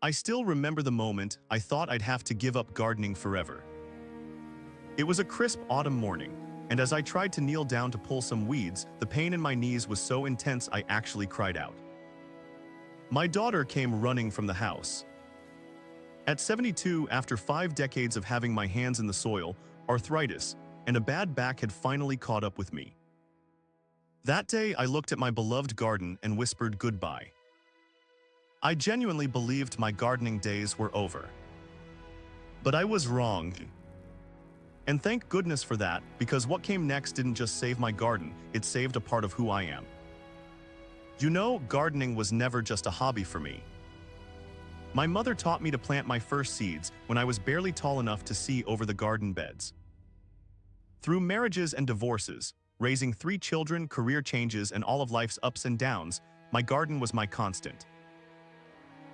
I still remember the moment I thought I'd have to give up gardening forever. It was a crisp autumn morning, and as I tried to kneel down to pull some weeds, the pain in my knees was so intense I actually cried out. My daughter came running from the house. At 72, after 5 decades of having my hands in the soil, arthritis, and a bad back had finally caught up with me. That day, I looked at my beloved garden and whispered goodbye. I genuinely believed my gardening days were over. But I was wrong. And thank goodness for that, because what came next didn't just save my garden, it saved a part of who I am. You know, gardening was never just a hobby for me. My mother taught me to plant my first seeds when I was barely tall enough to see over the garden beds. Through marriages and divorces, raising 3 children, career changes, and all of life's ups and downs, my garden was my constant.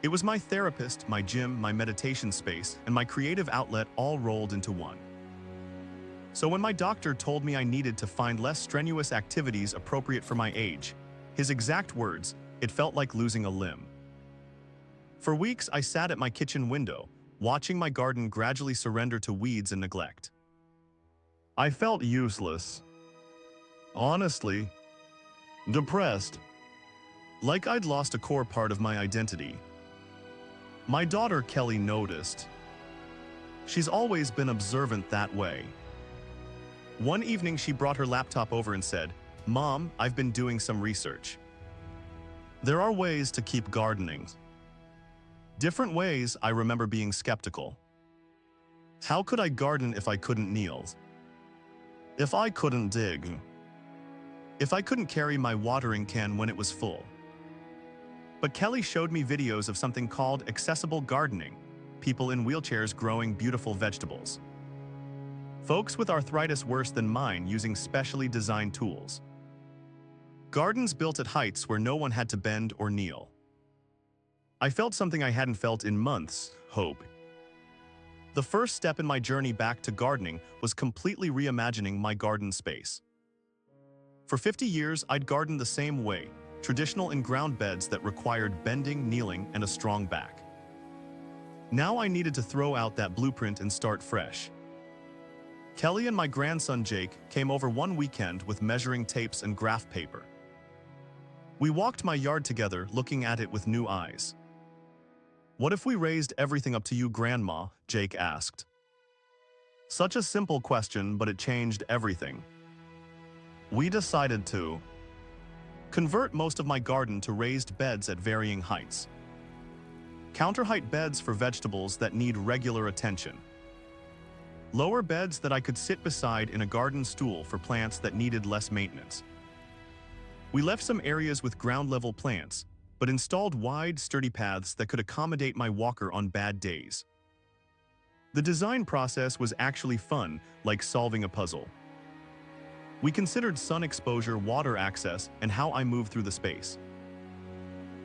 It was my therapist, my gym, my meditation space, and my creative outlet all rolled into one. So when my doctor told me I needed to find less strenuous activities appropriate for my age, his exact words, it felt like losing a limb. For weeks, I sat at my kitchen window, watching my garden gradually surrender to weeds and neglect. I felt useless. Honestly, depressed. Like I'd lost a core part of my identity. My daughter Kelly noticed. She's always been observant that way. One evening she brought her laptop over and said, "Mom, I've been doing some research. There are ways to keep gardening." Different ways. I remember being skeptical. How could I garden if I couldn't kneel? If I couldn't dig? If I couldn't carry my watering can when it was full? But Kelly showed me videos of something called accessible gardening, people in wheelchairs growing beautiful vegetables. Folks with arthritis worse than mine using specially designed tools. Gardens built at heights where no one had to bend or kneel. I felt something I hadn't felt in months: hope. The first step in my journey back to gardening was completely reimagining my garden space. For 50 years, I'd gardened the same way, traditional in-ground beds that required bending, kneeling, and a strong back. Now I needed to throw out that blueprint and start fresh. Kelly and my grandson Jake came over one weekend with measuring tapes and graph paper. We walked my yard together, looking at it with new eyes. "What if we raised everything up to you, Grandma?" Jake asked. Such a simple question, but it changed everything. We decided to convert most of my garden to raised beds at varying heights. Counter-height beds for vegetables that need regular attention. Lower beds that I could sit beside in a garden stool for plants that needed less maintenance. We left some areas with ground-level plants, but installed wide, sturdy paths that could accommodate my walker on bad days. The design process was actually fun, like solving a puzzle. We considered sun exposure, water access, and how I moved through the space.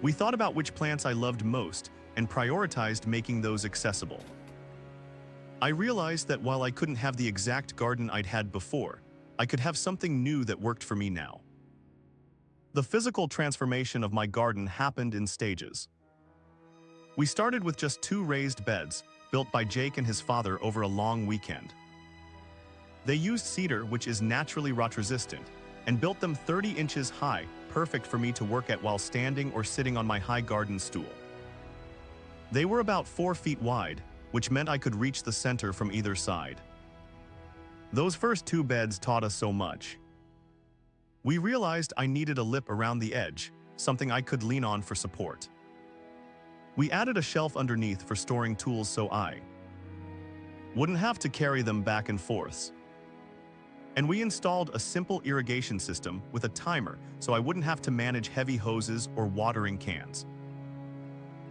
We thought about which plants I loved most and prioritized making those accessible. I realized that while I couldn't have the exact garden I'd had before, I could have something new that worked for me now. The physical transformation of my garden happened in stages. We started with just 2 raised beds, built by Jake and his father over a long weekend. They used cedar, which is naturally rot-resistant, and built them 30 inches high, perfect for me to work at while standing or sitting on my high garden stool. They were about 4 feet wide, which meant I could reach the center from either side. Those first 2 beds taught us so much. We realized I needed a lip around the edge, something I could lean on for support. We added a shelf underneath for storing tools so I wouldn't have to carry them back and forth. And we installed a simple irrigation system with a timer so I wouldn't have to manage heavy hoses or watering cans.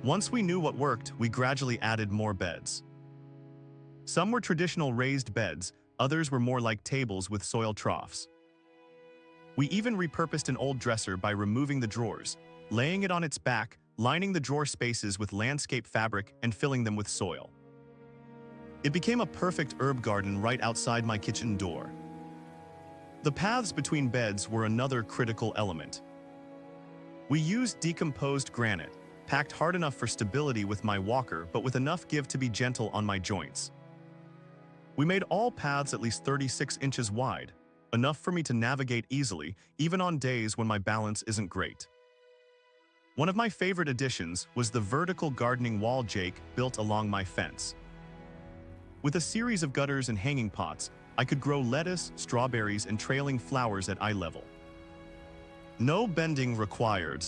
Once we knew what worked, we gradually added more beds. Some were traditional raised beds, others were more like tables with soil troughs. We even repurposed an old dresser by removing the drawers, laying it on its back, lining the drawer spaces with landscape fabric, and filling them with soil. It became a perfect herb garden right outside my kitchen door. The paths between beds were another critical element. We used decomposed granite, packed hard enough for stability with my walker but with enough give to be gentle on my joints. We made all paths at least 36 inches wide, enough for me to navigate easily, even on days when my balance isn't great. One of my favorite additions was the vertical gardening wall Jake built along my fence. With a series of gutters and hanging pots, I could grow lettuce, strawberries, and trailing flowers at eye level. No bending required.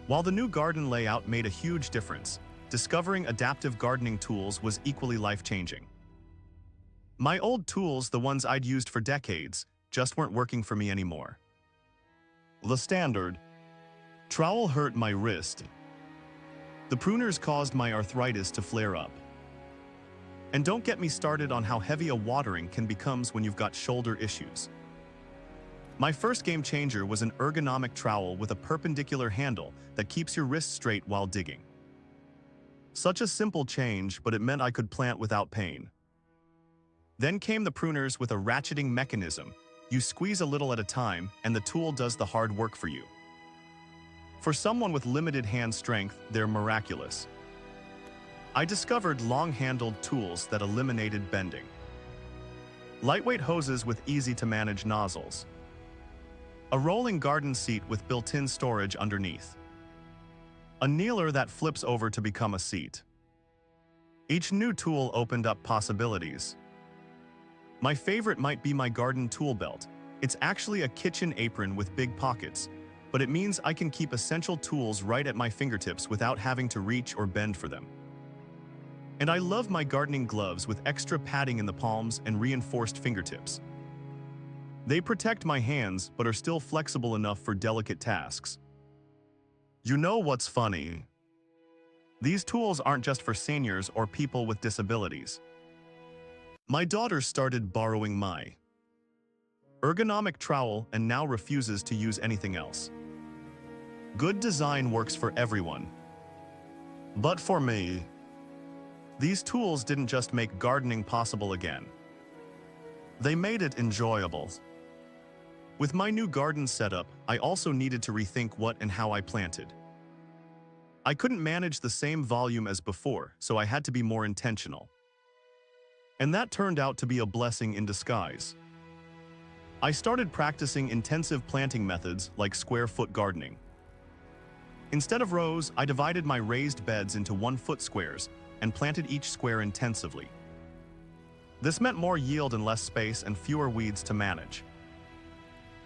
While the new garden layout made a huge difference, discovering adaptive gardening tools was equally life-changing. My old tools, the ones I'd used for decades, just weren't working for me anymore. The standard trowel hurt my wrist. The pruners caused my arthritis to flare up. And don't get me started on how heavy a watering can become when you've got shoulder issues. My first game changer was an ergonomic trowel with a perpendicular handle that keeps your wrist straight while digging. Such a simple change, but it meant I could plant without pain. Then came the pruners with a ratcheting mechanism. You squeeze a little at a time, and the tool does the hard work for you. For someone with limited hand strength, they're miraculous. I discovered long-handled tools that eliminated bending. Lightweight hoses with easy-to-manage nozzles. A rolling garden seat with built-in storage underneath. A kneeler that flips over to become a seat. Each new tool opened up possibilities. My favorite might be my garden tool belt. It's actually a kitchen apron with big pockets, but it means I can keep essential tools right at my fingertips without having to reach or bend for them. And I love my gardening gloves with extra padding in the palms and reinforced fingertips. They protect my hands but are still flexible enough for delicate tasks. You know what's funny? These tools aren't just for seniors or people with disabilities. My daughter started borrowing my ergonomic trowel and now refuses to use anything else. Good design works for everyone. But for me, these tools didn't just make gardening possible again. They made it enjoyable. With my new garden setup, I also needed to rethink what and how I planted. I couldn't manage the same volume as before, so I had to be more intentional. And that turned out to be a blessing in disguise. I started practicing intensive planting methods like square-foot gardening. Instead of rows, I divided my raised beds into 1-foot squares and planted each square intensively. This meant more yield and less space and fewer weeds to manage.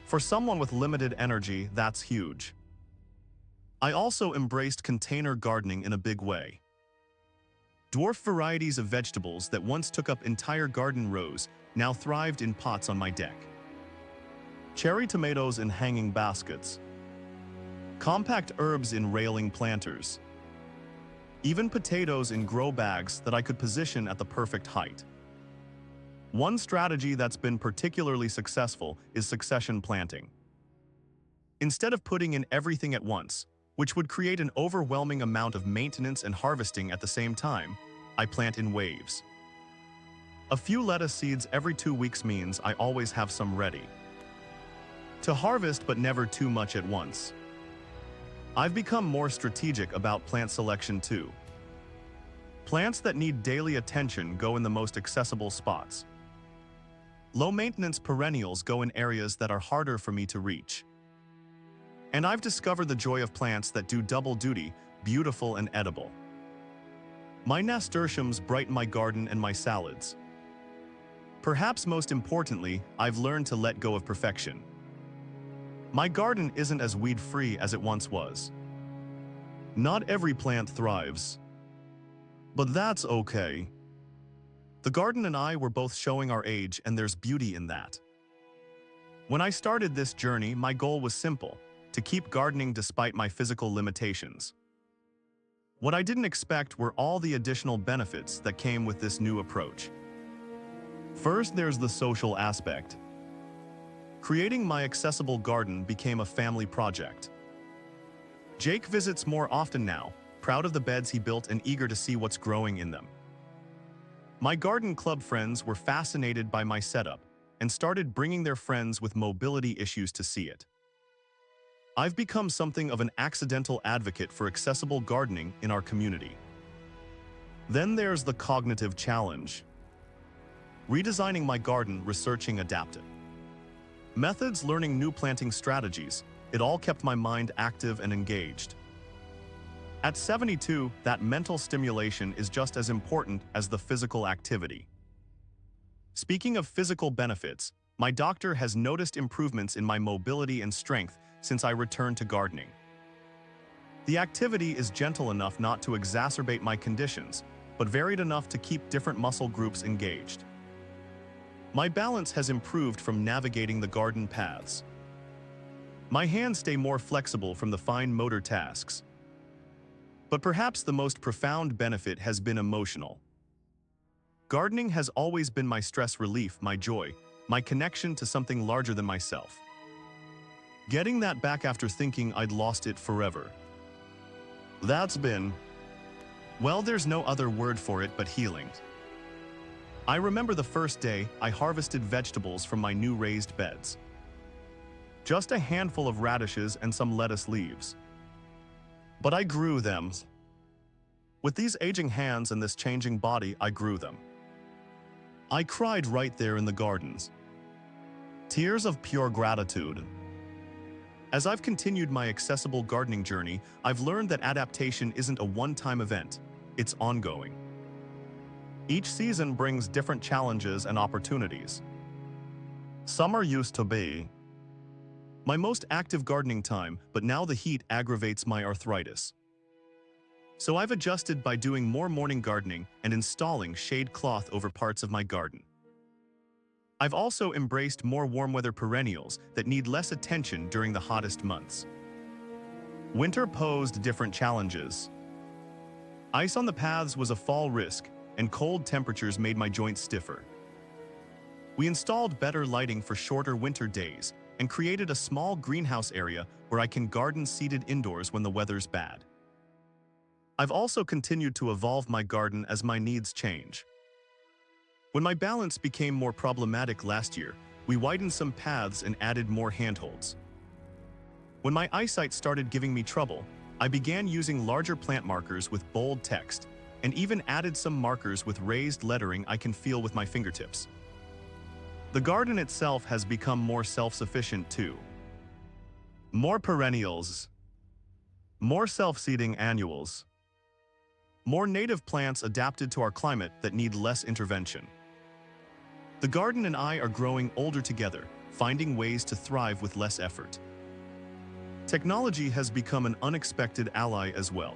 For someone with limited energy, that's huge. I also embraced container gardening in a big way. Dwarf varieties of vegetables that once took up entire garden rows now thrived in pots on my deck. Cherry tomatoes in hanging baskets. Compact herbs in railing planters. Even potatoes in grow bags that I could position at the perfect height. One strategy that's been particularly successful is succession planting. Instead of putting in everything at once, which would create an overwhelming amount of maintenance and harvesting at the same time, I plant in waves. A few lettuce seeds every 2 weeks means I always have some ready to harvest, but never too much at once. I've become more strategic about plant selection too. Plants that need daily attention go in the most accessible spots. Low-maintenance perennials go in areas that are harder for me to reach. And I've discovered the joy of plants that do double duty, beautiful and edible. My nasturtiums brighten my garden and my salads. Perhaps most importantly, I've learned to let go of perfection. My garden isn't as weed-free as it once was. Not every plant thrives. But that's okay. The garden and I were both showing our age, and there's beauty in that. When I started this journey, my goal was simple: to keep gardening despite my physical limitations. What I didn't expect were all the additional benefits that came with this new approach. First, there's the social aspect. Creating my accessible garden became a family project. Jake visits more often now, proud of the beds he built and eager to see what's growing in them. My garden club friends were fascinated by my setup and started bringing their friends with mobility issues to see it. I've become something of an accidental advocate for accessible gardening in our community. Then there's the cognitive challenge. Redesigning my garden, researching adaptive methods, learning new planting strategies, it all kept my mind active and engaged. At 72, that mental stimulation is just as important as the physical activity. Speaking of physical benefits, my doctor has noticed improvements in my mobility and strength since I returned to gardening. The activity is gentle enough not to exacerbate my conditions, but varied enough to keep different muscle groups engaged. My balance has improved from navigating the garden paths. My hands stay more flexible from the fine motor tasks. But perhaps the most profound benefit has been emotional. Gardening has always been my stress relief, my joy, my connection to something larger than myself. Getting that back after thinking I'd lost it forever. That's been, well, there's no other word for it but healing. I remember the first day I harvested vegetables from my new raised beds. Just a handful of radishes and some lettuce leaves. But I grew them. With these aging hands and this changing body, I grew them. I cried right there in the gardens. Tears of pure gratitude. As I've continued my accessible gardening journey, I've learned that adaptation isn't a one-time event, it's ongoing. Each season brings different challenges and opportunities. Summer used to be my most active gardening time, but now the heat aggravates my arthritis. So I've adjusted by doing more morning gardening and installing shade cloth over parts of my garden. I've also embraced more warm weather perennials that need less attention during the hottest months. Winter posed different challenges. Ice on the paths was a fall risk, and cold temperatures made my joints stiffer. We installed better lighting for shorter winter days and created a small greenhouse area where I can garden seated indoors when the weather's bad. I've also continued to evolve my garden as my needs change. When my balance became more problematic last year, we widened some paths and added more handholds. When my eyesight started giving me trouble, I began using larger plant markers with bold text, and even added some markers with raised lettering I can feel with my fingertips. The garden itself has become more self-sufficient too. More perennials, more self-seeding annuals, more native plants adapted to our climate that need less intervention. The garden and I are growing older together, finding ways to thrive with less effort. Technology has become an unexpected ally as well.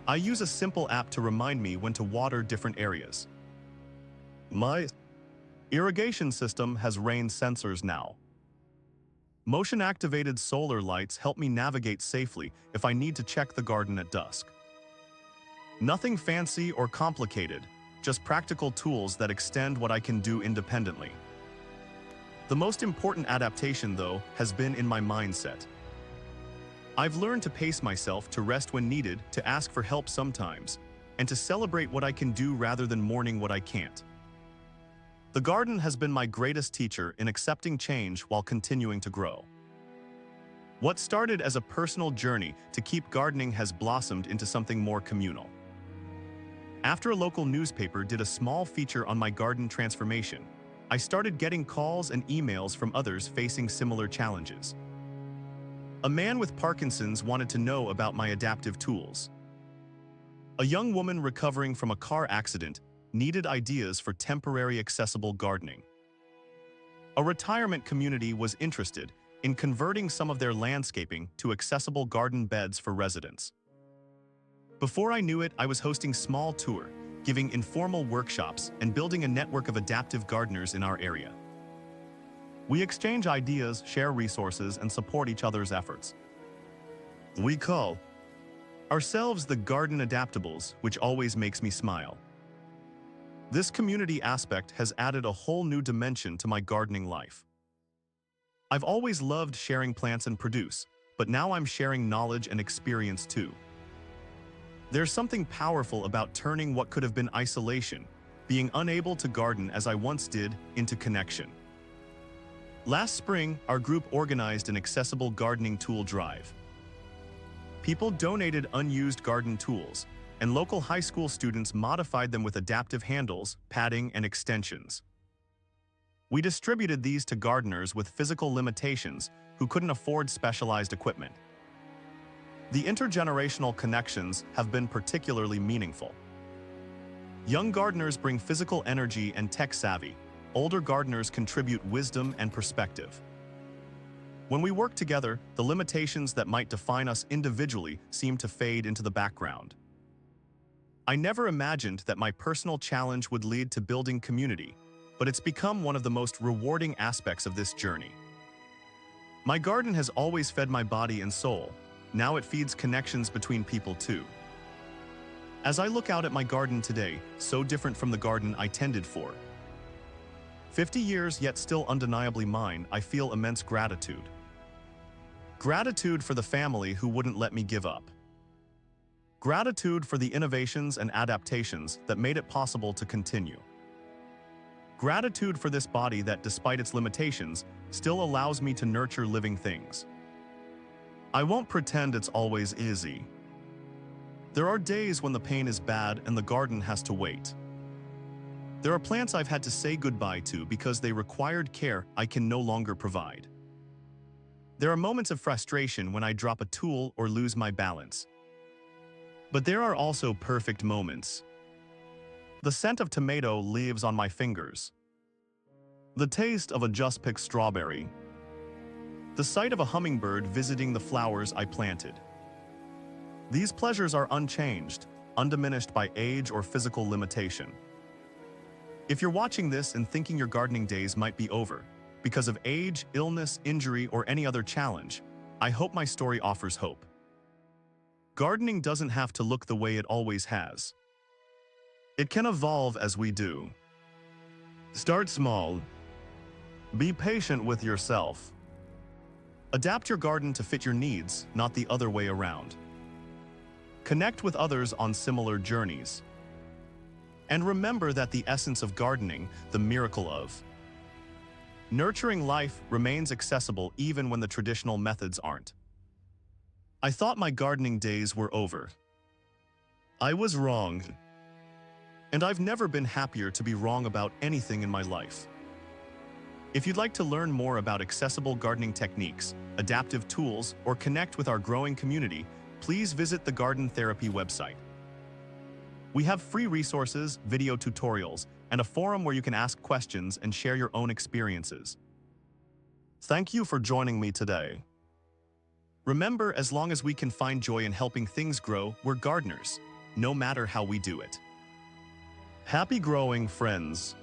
I use a simple app to remind me when to water different areas. My irrigation system has rain sensors now. Motion-activated solar lights help me navigate safely if I need to check the garden at dusk. Nothing fancy or complicated, just practical tools that extend what I can do independently. The most important adaptation, though, has been in my mindset. I've learned to pace myself, to rest when needed, to ask for help sometimes, and to celebrate what I can do rather than mourning what I can't. The garden has been my greatest teacher in accepting change while continuing to grow. What started as a personal journey to keep gardening has blossomed into something more communal. After a local newspaper did a small feature on my garden transformation, I started getting calls and emails from others facing similar challenges. A man with Parkinson's wanted to know about my adaptive tools. A young woman recovering from a car accident needed ideas for temporary accessible gardening. A retirement community was interested in converting some of their landscaping to accessible garden beds for residents. Before I knew it, I was hosting small tour, giving informal workshops, and building a network of adaptive gardeners in our area. We exchange ideas, share resources, and support each other's efforts. We call ourselves the Garden Adaptables, which always makes me smile. This community aspect has added a whole new dimension to my gardening life. I've always loved sharing plants and produce, but now I'm sharing knowledge and experience too. There's something powerful about turning what could have been isolation, being unable to garden as I once did, into connection. Last spring, our group organized an accessible gardening tool drive. People donated unused garden tools, and local high school students modified them with adaptive handles, padding, and extensions. We distributed these to gardeners with physical limitations who couldn't afford specialized equipment. The intergenerational connections have been particularly meaningful. Young gardeners bring physical energy and tech savvy. Older gardeners contribute wisdom and perspective. When we work together, the limitations that might define us individually seem to fade into the background. I never imagined that my personal challenge would lead to building community, but it's become one of the most rewarding aspects of this journey. My garden has always fed my body and soul. Now it feeds connections between people too. As I look out at my garden today, so different from the garden I tended for, 50 years yet still undeniably mine, I feel immense gratitude. Gratitude for the family who wouldn't let me give up. Gratitude for the innovations and adaptations that made it possible to continue. Gratitude for this body that, despite its limitations, still allows me to nurture living things. I won't pretend it's always easy. There are days when the pain is bad and the garden has to wait. There are plants I've had to say goodbye to because they required care I can no longer provide. There are moments of frustration when I drop a tool or lose my balance. But there are also perfect moments. The scent of tomato leaves on my fingers. The taste of a just-picked strawberry. The sight of a hummingbird visiting the flowers I planted. These pleasures are unchanged, undiminished by age or physical limitation. If you're watching this and thinking your gardening days might be over, because of age, illness, injury, or any other challenge, I hope my story offers hope. Gardening doesn't have to look the way it always has. It can evolve as we do. Start small. Be patient with yourself. Adapt your garden to fit your needs, not the other way around. Connect with others on similar journeys. And remember that the essence of gardening, the miracle of nurturing life, remains accessible even when the traditional methods aren't. I thought my gardening days were over. I was wrong. And I've never been happier to be wrong about anything in my life. If you'd like to learn more about accessible gardening techniques, adaptive tools, or connect with our growing community, please visit the Garden Therapy website. We have free resources, video tutorials, and a forum where you can ask questions and share your own experiences. Thank you for joining me today. Remember, as long as we can find joy in helping things grow, we're gardeners, no matter how we do it. Happy growing, friends!